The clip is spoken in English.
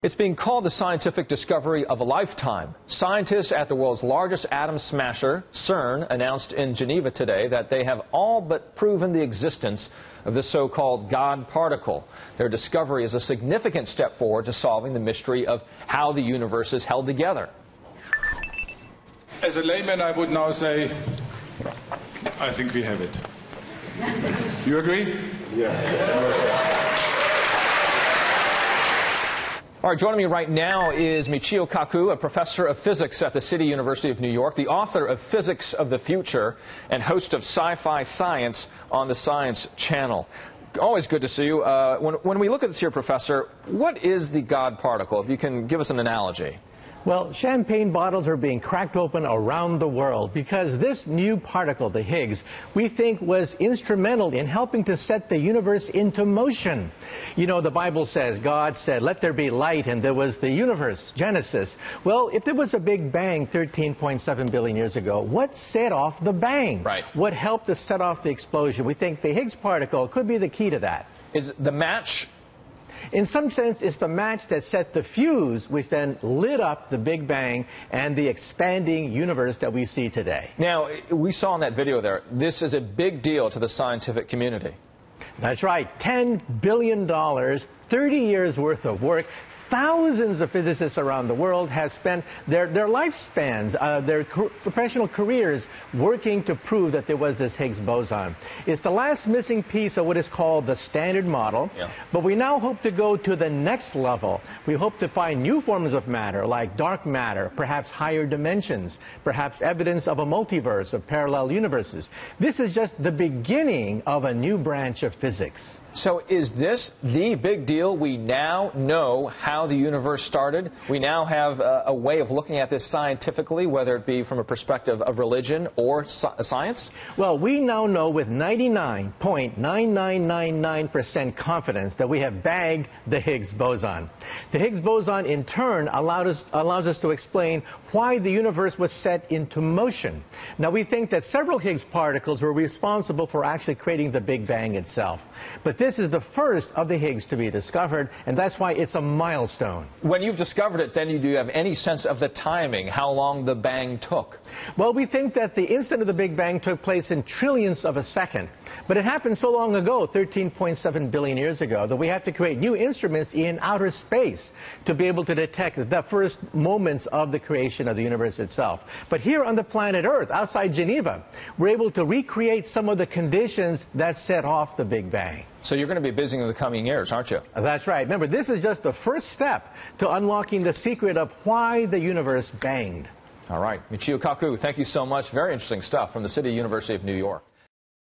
It's being called the scientific discovery of a lifetime. Scientists at the world's largest atom smasher, CERN, announced in Geneva today that they have all but proven the existence of the so-called God particle. Their discovery is a significant step forward to solving the mystery of how the universe is held together. As a layman, I would now say, I think we have it. You agree? Yeah. All right, joining me right now is Michio Kaku, a professor of physics at the City University of New York, the author of Physics of the Future, and host of Sci-Fi Science on the Science Channel. Always good to see you. When we look at this here, Professor, what is the God particle? If you can give us an analogy. Well, champagne bottles are being cracked open around the world because this new particle, the Higgs, we think was instrumental in helping to set the universe into motion. You know, the Bible says, God said, let there be light, and there was the universe, Genesis. Well, if there was a big bang 13.7 billion years ago, what set off the bang? Right. What helped to set off the explosion? We think the Higgs particle could be the key to that. Is the match? In some sense, it's the match that set the fuse, which then lit up the Big Bang and the expanding universe that we see today. Now, we saw in that video there, this is a big deal to the scientific community. That's right. $10 billion, 30 years worth of work. Thousands of physicists around the world have spent their lifespans, their professional careers, working to prove that there was this Higgs boson. It's the last missing piece of what is called the Standard Model, but we now hope to go to the next level. We hope to find new forms of matter, like dark matter, perhaps higher dimensions, perhaps evidence of a multiverse, of parallel universes. This is just the beginning of a new branch of physics. So is this the big deal? We now know how the universe started. We now have a way of looking at this scientifically, whether it be from a perspective of religion or science? Well, we now know with 99.9999% confidence that we have bagged the Higgs boson. The Higgs boson, in turn, allows us to explain why the universe was set into motion. Now, we think that several Higgs particles were responsible for actually creating the Big Bang itself. But this is the first of the Higgs to be discovered, and that's why it's a milestone. When you've discovered it, then do you have any sense of the timing, how long the bang took? Well, we think that the instant of the Big Bang took place in trillionths of a second. But it happened so long ago, 13.7 billion years ago, that we have to create new instruments in outer space to be able to detect the first moments of the creation of the universe itself. But here on the planet Earth, outside Geneva, we're able to recreate some of the conditions that set off the Big Bang. So you're going to be busy in the coming years, aren't you? That's right. Remember, this is just the first step to unlocking the secret of why the universe banged. All right. Michio Kaku, thank you so much. Very interesting stuff from the City University of New York.